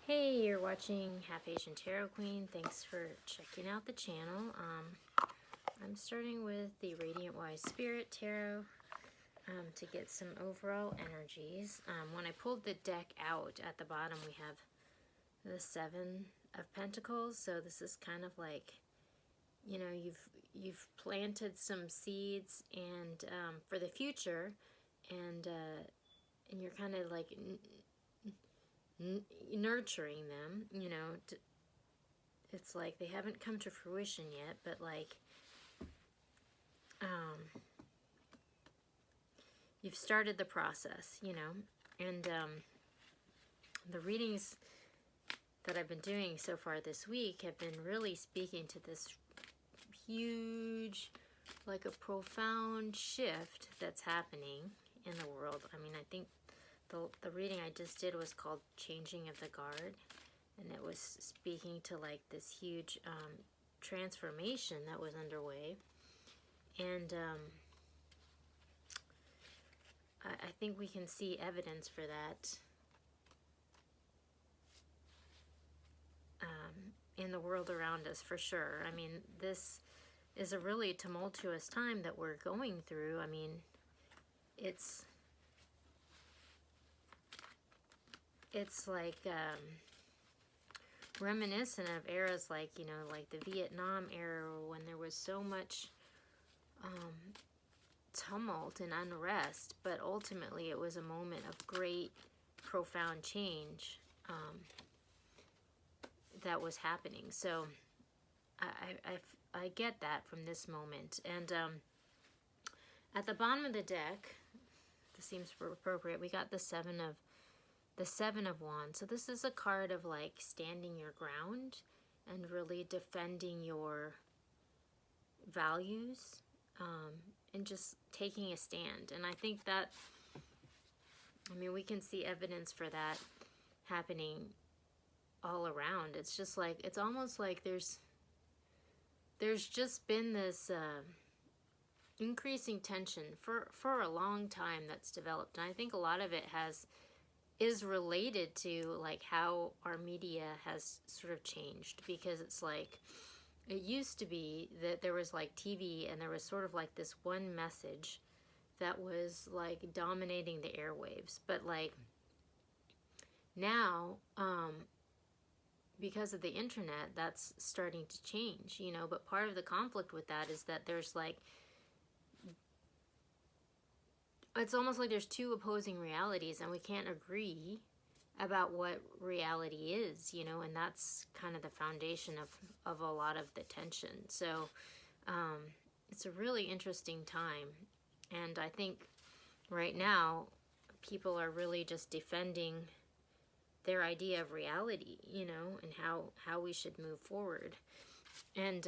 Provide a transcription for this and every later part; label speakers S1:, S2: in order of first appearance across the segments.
S1: Hey, you're watching Half Asian Tarot Queen. Thanks for checking out the channel. I'm starting with the Radiant Wise Spirit Tarot to get some overall energies. When I pulled the deck out, at the bottom we have the Seven of Pentacles. So this is kind of like, you know, you've planted some seeds and for the future, and you're kind of like nurturing them, you know. It's like they haven't come to fruition yet, but like you've started the process, you know. And the readings that I've been doing so far this week have been really speaking to this huge, like a profound shift that's happening in the world. I mean, I think the reading I just did was called Changing of the Guard, and it was speaking to like this huge transformation that was underway. And I think we can see evidence for that in the world around us, for sure. I mean, this is a really tumultuous time that we're going through. I mean, it's like reminiscent of eras like, you know, like the Vietnam era, when there was so much tumult and unrest, but ultimately it was a moment of great, profound change that was happening. So I get that from this moment. And at the bottom of the deck, this seems appropriate, we got the Seven of Wands. So this is a card of like standing your ground and really defending your values, and just taking a stand. And I think that, I mean, we can see evidence for that happening all around. It's just like, it's almost like there's just been this increasing tension for a long time that's developed. And I think a lot of it is related to like how our media has sort of changed, because it's like, it used to be that there was like TV and there was sort of like this one message that was like dominating the airwaves. But like now, because of the internet, that's starting to change, you know. But part of the conflict with that is that there's like, it's almost like there's two opposing realities and we can't agree about what reality is, you know. And that's kind of the foundation of a lot of the tension. So it's a really interesting time. And I think right now people are really just defending their idea of reality, you know, and how we should move forward. And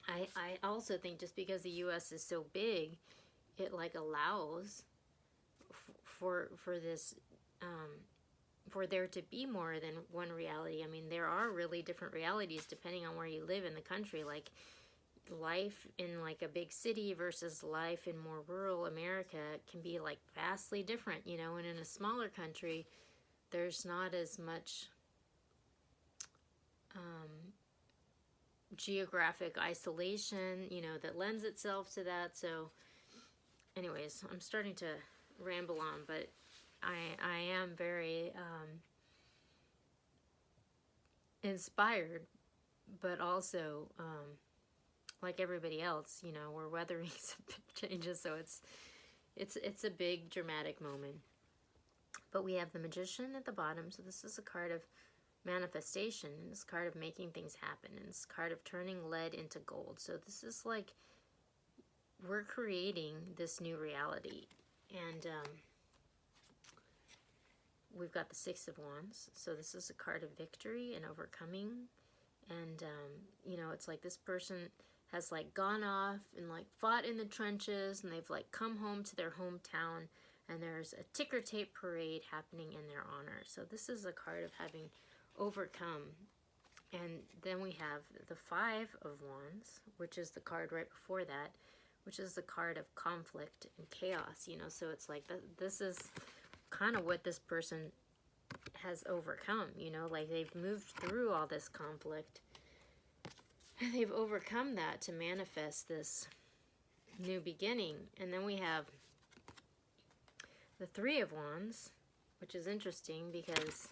S1: I also think just because the U.S. is so big, it like allows for this for there to be more than one reality. I mean, there are really different realities depending on where you live in the country. Like life in like a big city versus life in more rural America can be like vastly different, you know. And in a smaller country, there's not as much geographic isolation, you know, that lends itself to that. So anyways, I'm starting to ramble on, but I am very inspired, but also like everybody else, you know, we're weathering some big changes. So it's a big dramatic moment. But we have the Magician at the bottom. So this is a card of manifestation, and this card of making things happen, and this card of turning lead into gold. So this is like, we're creating this new reality. And we've got the Six of Wands. So this is a card of victory and overcoming. And you know, it's like this person has like gone off and like fought in the trenches, and they've like come home to their hometown, and there's a ticker tape parade happening in their honor. So this is a card of having overcome. And then we have the Five of Wands, which is the card right before that, which is the card of conflict and chaos, you know. So it's like this is kind of what this person has overcome, you know, like they've moved through all this conflict and they've overcome that to manifest this new beginning. And then we have the Three of Wands, which is interesting because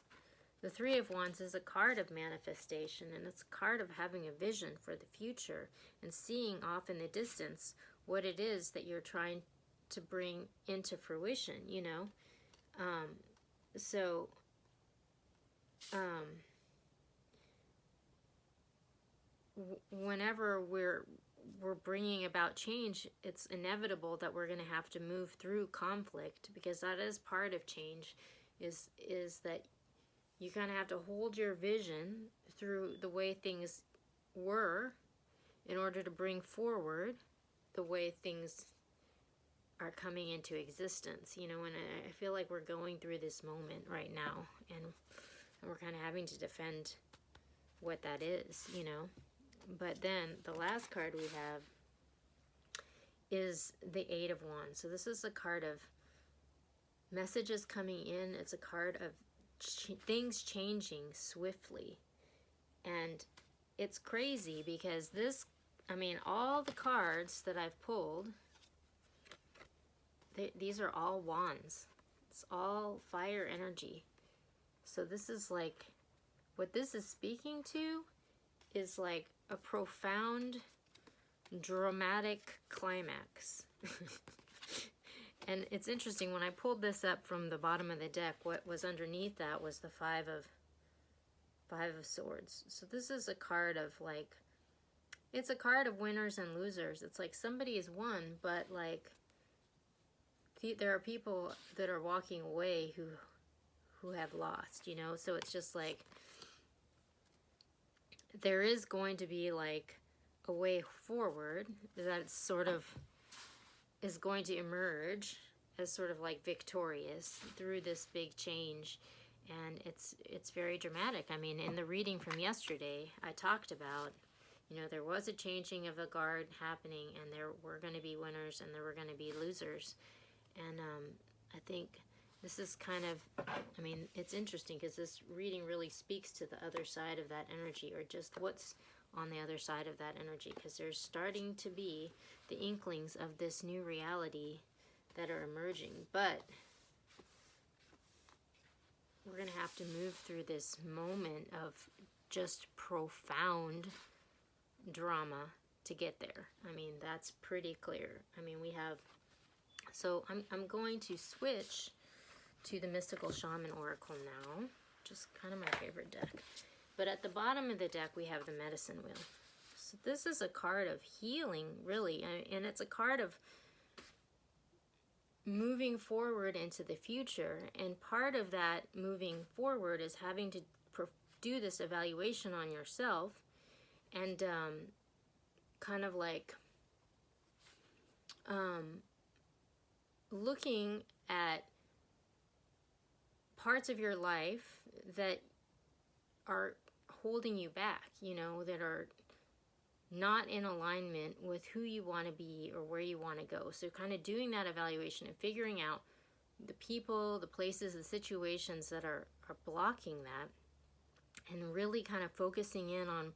S1: the Three of Wands is a card of manifestation, and it's a card of having a vision for the future and seeing off in the distance what it is that you're trying to bring into fruition, you know. Whenever we're bringing about change, it's inevitable that we're going to have to move through conflict, because that is part of change, is that you kind of have to hold your vision through the way things were in order to bring forward the way things are coming into existence, you know. And I feel like we're going through this moment right now, and we're kind of having to defend what that is, you know. But then the last card we have is the Eight of Wands. So this is a card of messages coming in. It's a card of things changing swiftly. And it's crazy because this, I mean, all the cards that I've pulled, these are all wands. It's all fire energy. So this is like, what this is speaking to is like a profound, dramatic climax. And it's interesting, when I pulled this up from the bottom of the deck, what was underneath that was the Five of Swords. So this is a card of like, it's a card of winners and losers. It's like somebody has won, but like there are people that are walking away who have lost, you know. So it's just like there is going to be like a way forward that sort of is going to emerge as sort of like victorious through this big change. And it's very dramatic. I mean, in the reading from yesterday, I talked about, you know, there was a changing of the guard happening, and there were going to be winners and there were going to be losers. And I think this is kind of, I mean, it's interesting because this reading really speaks to the other side of that energy, or just what's on the other side of that energy, because there's starting to be the inklings of this new reality that are emerging. But we're going to have to move through this moment of just profound drama to get there. I mean, that's pretty clear. I mean, we have, so I'm going to switch to the Mystical Shaman Oracle now, which is kind of my favorite deck. But at the bottom of the deck, we have the Medicine Wheel. So this is a card of healing, really, and it's a card of moving forward into the future. And part of that moving forward is having to do this evaluation on yourself, and kind of like looking at parts of your life that are holding you back, you know, that are not in alignment with who you want to be or where you want to go. So kind of doing that evaluation and figuring out the people, the places, the situations that are blocking that, and really kind of focusing in on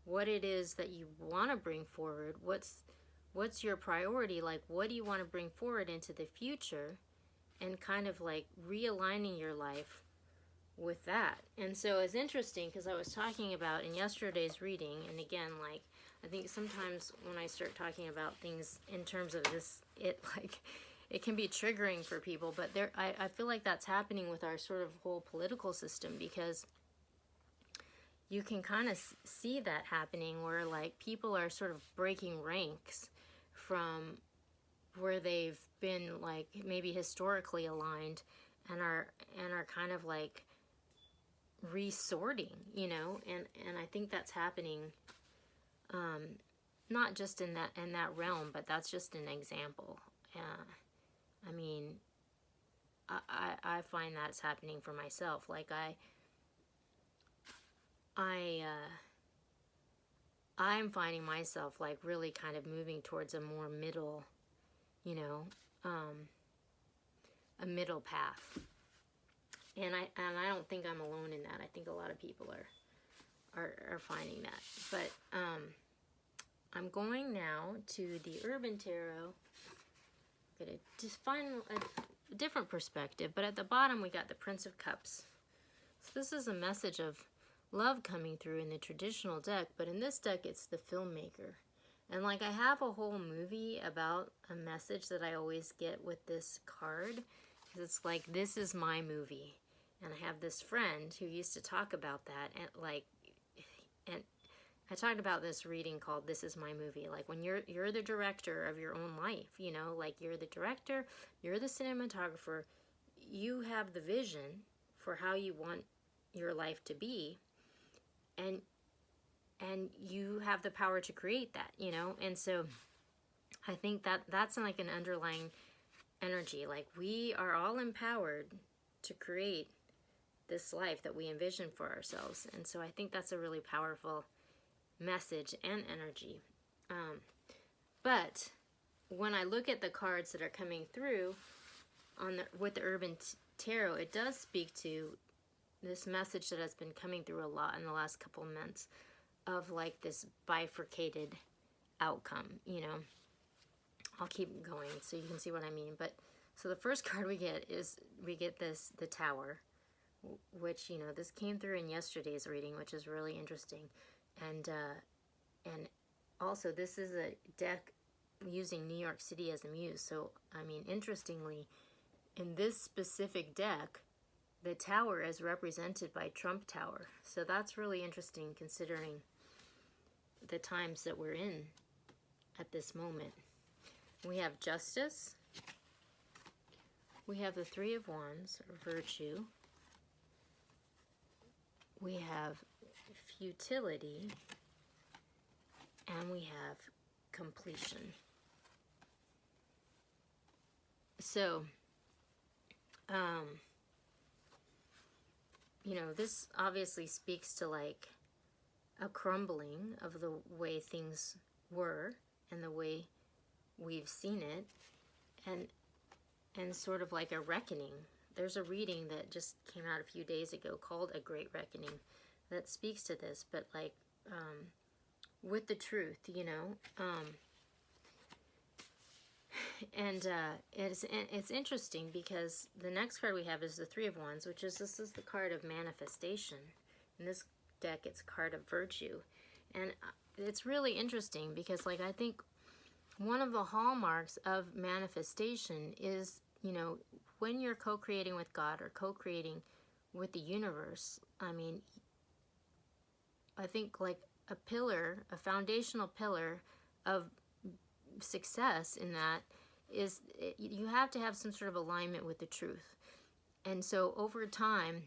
S1: what it is that you want to bring forward. What's your priority? Like, what do you want to bring forward into the future? And kind of like realigning your life with that. And so it's interesting because I was talking about in yesterday's reading, and again, like, I think sometimes when I start talking about things in terms of this, it can be triggering for people, but I feel like that's happening with our sort of whole political system, because you can kind of see that happening where like people are sort of breaking ranks from where they've been like maybe historically aligned, and are kind of like resorting, you know. And I think that's happening not just in that realm, but that's just an example. I mean, I find that's happening for myself. Like I'm finding myself like really kind of moving towards a more middle, you know, a middle path. And I don't think I'm alone in that. I think a lot of people are finding that. But I'm going now to the Urban Tarot. I'm going to just find a different perspective. But at the bottom, we got the Prince of Cups. So this is a message of love coming through in the traditional deck. But in this deck, it's the filmmaker. And like I have a whole movie about a message that I always get with this card. It's like, this is my movie. And I have this friend who used to talk about that, and I talked about this reading called This Is My Movie. Like, when you're the director of your own life, you know, like you're the director, you're the cinematographer, you have the vision for how you want your life to be, and you have the power to create that, you know. And so I think that's like an underlying energy. Like, we are all empowered to create this life that we envision for ourselves. And so I think that's a really powerful message and energy. But when I look at the cards that are coming through with the Urban Tarot, it does speak to this message that has been coming through a lot in the last couple of months of like this bifurcated outcome, you know. I'll keep going so you can see what I mean. But so the first card we get is the Tower, which, you know, this came through in yesterday's reading, which is really interesting. And also this is a deck using New York City as a muse. So, I mean, interestingly, in this specific deck, the Tower is represented by Trump Tower. So that's really interesting considering the times that we're in at this moment. We have Justice. We have the Three of Wands, or Virtue. We have Futility. And we have Completion. So, you know, this obviously speaks to like a crumbling of the way things were and the way we've seen it, and sort of like a reckoning. There's a reading that just came out a few days ago called A Great Reckoning that speaks to this, but like with the truth, you know. And it's interesting because the next card we have is the Three of Wands, which is, this is the card of manifestation. In this deck, it's a card of virtue. And it's really interesting because, like, I think one of the hallmarks of manifestation is, you know, when you're co-creating with God or co-creating with the universe, I mean, I think like a pillar, a foundational pillar of success in that is you have to have some sort of alignment with the truth. And so over time,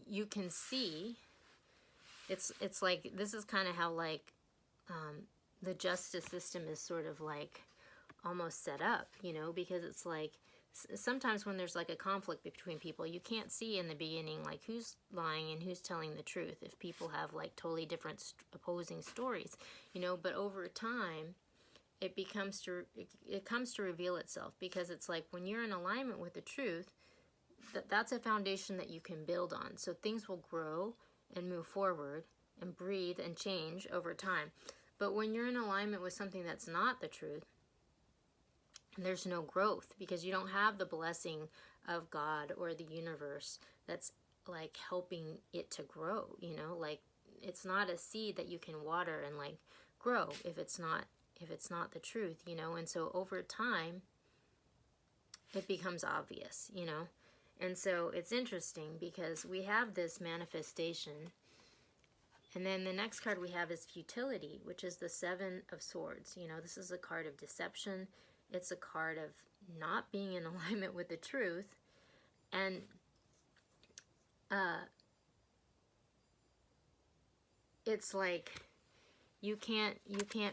S1: you can see, it's like, this is kind of how like the justice system is sort of like almost set up, you know, because it's like sometimes when there's like a conflict between people, you can't see in the beginning like who's lying and who's telling the truth if people have like totally different opposing stories, you know. But over time it comes to reveal itself, because it's like when you're in alignment with the truth, that's a foundation that you can build on. So things will grow and move forward and breathe and change over time. But when you're in alignment with something that's not the truth, there's no growth, because you don't have the blessing of God or the universe that's like helping it to grow, you know. Like, it's not a seed that you can water and like grow if it's not the truth, you know. And so over time it becomes obvious, you know. And so it's interesting because we have this manifestation, and then the next card we have is Futility, which is the Seven of Swords. You know, this is a card of deception. It's a card of not being in alignment with the truth. And it's like you can't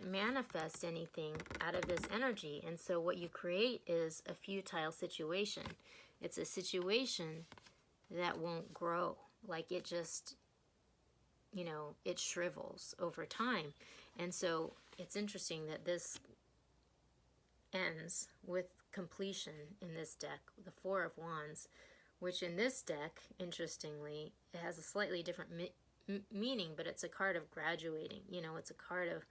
S1: manifest anything out of this energy. And so what you create is a futile situation. It's a situation that won't grow. Like, it just, you know, it shrivels over time. And so it's interesting that this ends with completion in this deck, the Four of Wands, which in this deck, interestingly, it has a slightly different meaning, but it's a card of graduating. You know, it's a card of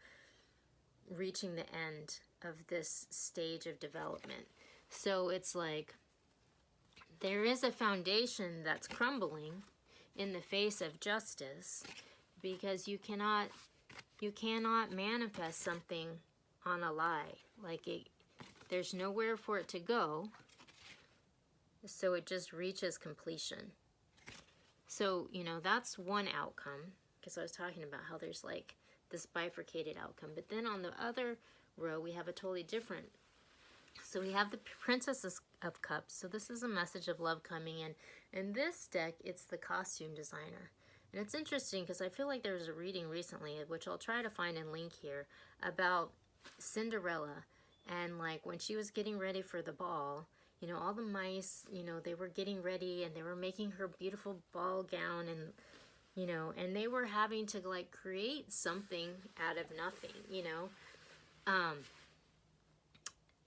S1: reaching the end of this stage of development. So it's like there is a foundation that's crumbling in the face of justice, because you cannot manifest something on a lie. Like, there's nowhere for it to go, so it just reaches completion. So, you know, that's one outcome, because I was talking about how there's like this bifurcated outcome. But then on the other row, we have a totally different. So we have the Princess of Cups. So this is a message of love coming in. In this deck, it's the costume designer. And it's interesting because I feel like there was a reading recently, which I'll try to find and link here, about Cinderella. And like when she was getting ready for the ball, you know, all the mice, you know, they were getting ready and they were making her beautiful ball gown, and, you know, and they were having to like create something out of nothing, you know,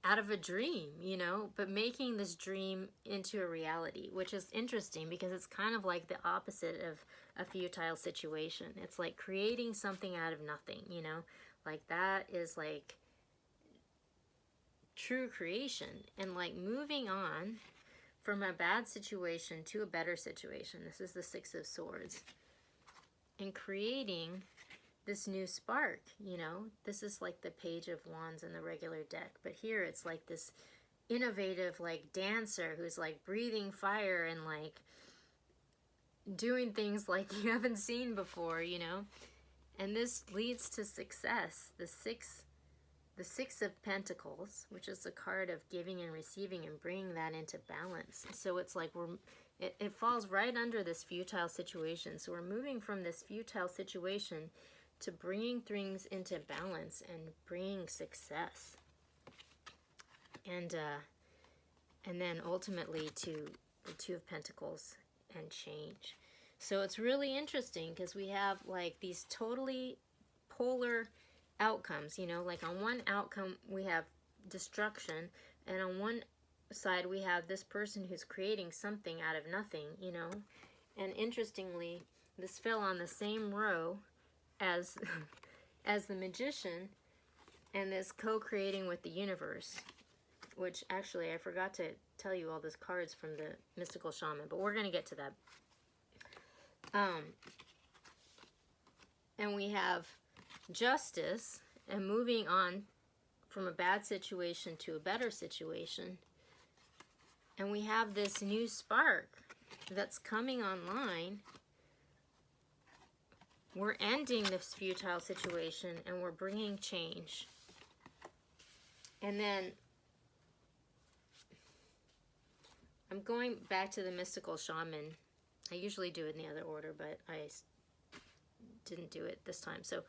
S1: out of a dream, you know, but making this dream into a reality, which is interesting because it's kind of like the opposite of a futile situation. It's like creating something out of nothing, you know, like that is like true creation, and like moving on from a bad situation to a better situation. This is the Six of Swords, and creating this new spark, you know. This is like the Page of Wands in the regular deck, but here it's like this innovative like dancer who's like breathing fire and like doing things like you haven't seen before, you know. And this leads to success. The Six of Pentacles, which is a card of giving and receiving and bringing that into balance. So it's like it falls right under this futile situation. So we're moving from this futile situation to bringing things into balance and bringing success. And then ultimately to the Two of Pentacles and change. So it's really interesting because we have like these totally polar outcomes, you know, like on one outcome we have destruction, and on one side we have this person who's creating something out of nothing, you know. And interestingly, this fell on the same row as as the Magician and this co-creating with the universe, which actually I forgot to tell you all those cards from the Mystical Shaman, but we're going to get to that. And we have justice and moving on from a bad situation to a better situation. And we have this new spark that's coming online. We're ending this futile situation and we're bringing change. And then I'm going back to the Mystical Shaman. I usually do it in the other order, but I didn't do it this time. So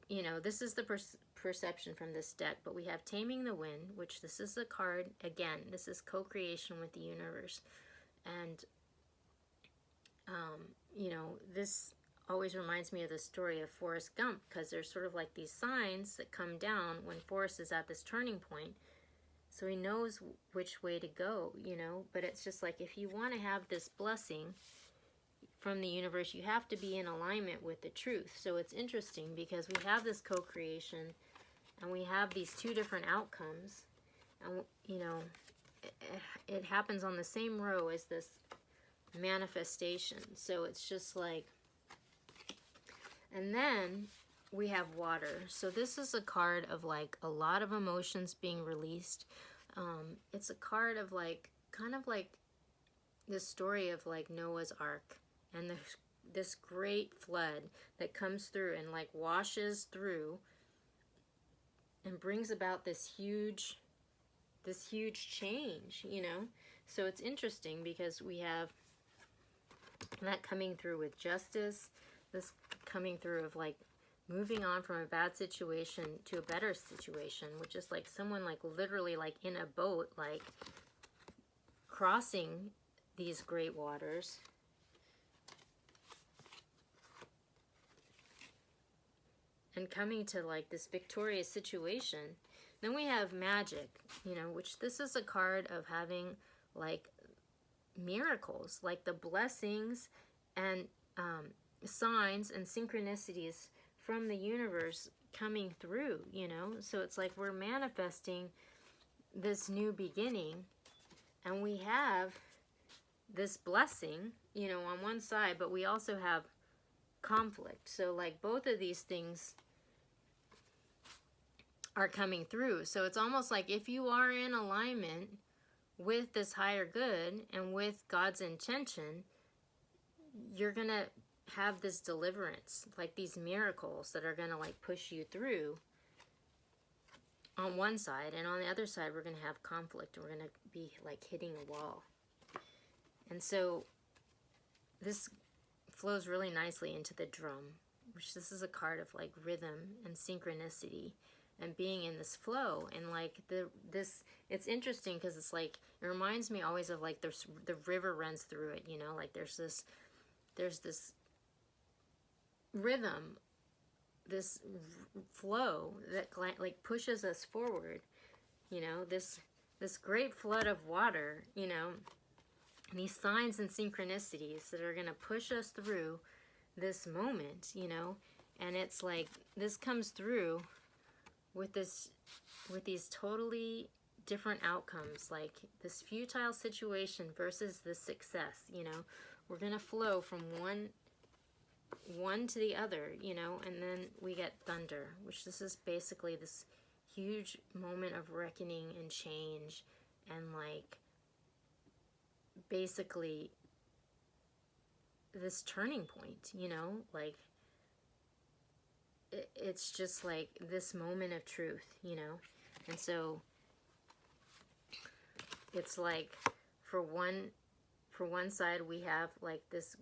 S1: you know, this is the perception from this deck, but we have Taming the Wind, which this is a card, again, this is co-creation with the universe. And, you know, this always reminds me of the story of Forrest Gump, because there's sort of like these signs that come down when Forrest is at this turning point. So he knows which way to go, you know, but it's just like if you want to have this blessing from the universe, you have to be in alignment with the truth. So it's interesting because we have this co-creation and we have these two different outcomes, and you know, it happens on the same row as this manifestation. So it's just like, and then we have water. So this is a card of like a lot of emotions being released. It's a card of like, kind of like this story of like Noah's Ark and this great flood that comes through and like washes through and brings about this huge change, you know. So it's interesting because we have that coming through with justice, this coming through of like moving on from a bad situation to a better situation, which is like someone like literally like in a boat, like crossing these great waters. And coming to like this victorious situation. Then we have magic, you know, which this is a card of having like miracles, like the blessings and signs and synchronicities from the universe coming through, you know. So it's like we're manifesting this new beginning, and we have this blessing, you know, on one side, but we also have conflict. So like both of these things are coming through. So it's almost like if you are in alignment with this higher good and with God's intention, you're going to have this deliverance, like these miracles that are going to like push you through on one side, and on the other side we're going to have conflict. We're going to be like hitting a wall. And so this flows really nicely into the drum, which this is a card of like rhythm and synchronicity and being in this flow. And like this it's interesting because it's like it reminds me always of like the river runs through it, you know, like there's this rhythm, this flow that like pushes us forward, you know, this great flood of water, you know, and these signs and synchronicities that are going to push us through this moment, you know. And it's like this comes through with these totally different outcomes, like this futile situation versus the success, you know. We're going to flow from one to the other, you know. And then we get thunder, which this is basically this huge moment of reckoning and change, and like basically this turning point, you know, like it's just like this moment of truth, you know. And so it's like for one side we have like this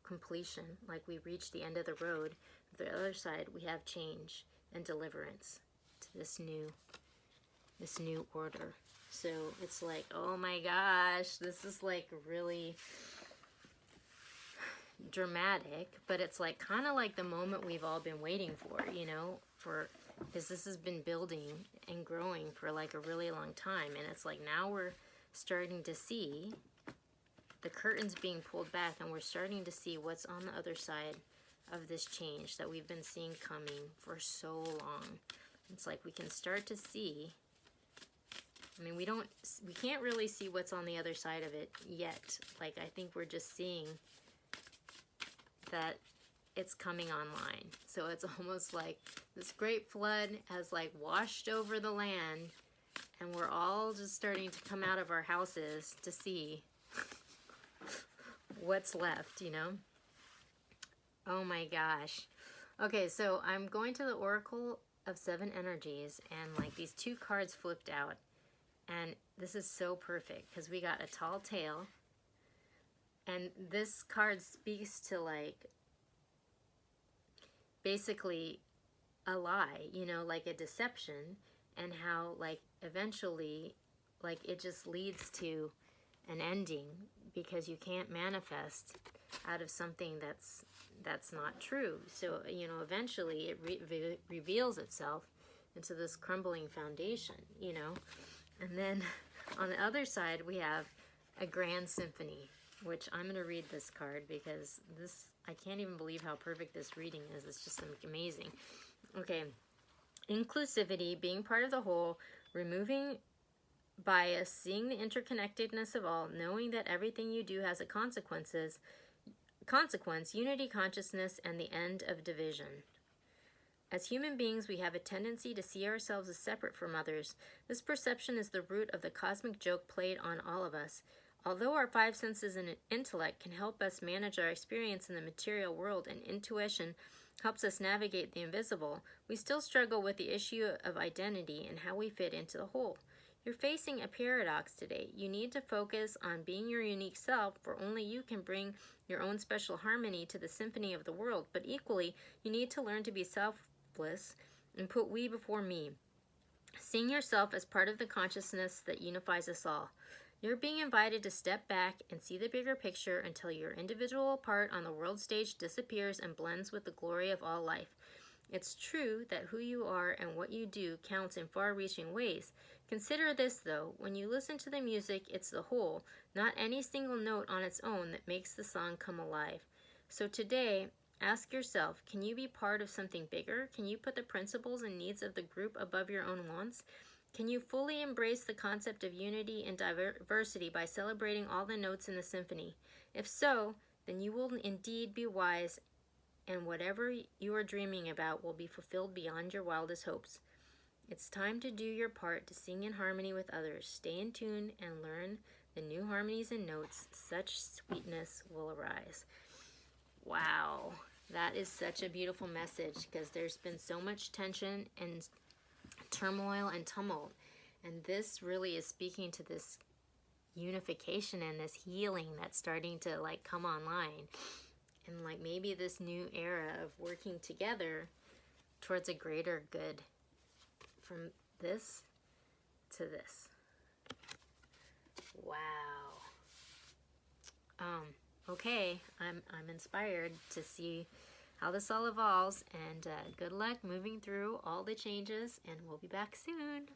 S1: completion, like we reach the end of the road. The other side we have change and deliverance to this new order. So it's like, oh my gosh, this is like really dramatic, but it's like kind of like the moment we've all been waiting for, you know, because this has been building and growing for like a really long time. And it's like now we're starting to see the curtains being pulled back, and we're starting to see what's on the other side of this change that we've been seeing coming for so long. It's like we can start to see, I mean, we can't really see what's on the other side of it yet. Like, I think we're just seeing that it's coming online. So it's almost like this great flood has like washed over the land, and we're all just starting to come out of our houses to see what's left, you know. Oh my gosh. Okay, so I'm going to the Oracle of Seven Energies, and like these two cards flipped out, and this is so perfect because we got a tall tale, and this card speaks to like basically a lie, you know, like a deception, and how like eventually like it just leads to an ending, because you can't manifest out of something that's not true. So, you know, eventually it reveals itself into this crumbling foundation, you know. And then on the other side we have a grand symphony, which I'm going to read this card because I can't even believe how perfect this reading is. It's just amazing. Okay. Inclusivity, being part of the whole, removing bias, seeing the interconnectedness of all, knowing that everything you do has a consequence, unity consciousness, and the end of division. As human beings, we have a tendency to see ourselves as separate from others. This perception is the root of the cosmic joke played on all of us. Although our five senses and intellect can help us manage our experience in the material world, and intuition helps us navigate the invisible, we still struggle with the issue of identity and how we fit into the whole. You're facing a paradox today. You need to focus on being your unique self, for only you can bring your own special harmony to the symphony of the world. But equally, you need to learn to be selfless and put we before me, seeing yourself as part of the consciousness that unifies us all. You're being invited to step back and see the bigger picture until your individual part on the world stage disappears and blends with the glory of all life. It's true that who you are and what you do counts in far-reaching ways. Consider this, though. When you listen to the music, it's the whole, not any single note on its own, that makes the song come alive. So today, ask yourself, can you be part of something bigger? Can you put the principles and needs of the group above your own wants? Can you fully embrace the concept of unity and diversity by celebrating all the notes in the symphony? If so, then you will indeed be wise, and whatever you are dreaming about will be fulfilled beyond your wildest hopes. It's time to do your part to sing in harmony with others. Stay in tune and learn the new harmonies and notes. Such sweetness will arise. Wow, that is such a beautiful message, because there's been so much tension and turmoil and tumult. And this really is speaking to this unification and this healing that's starting to like come online. And like maybe this new era of working together towards a greater good, from this to this. Wow. Okay, I'm inspired to see how this all evolves, and good luck moving through all the changes, and we'll be back soon.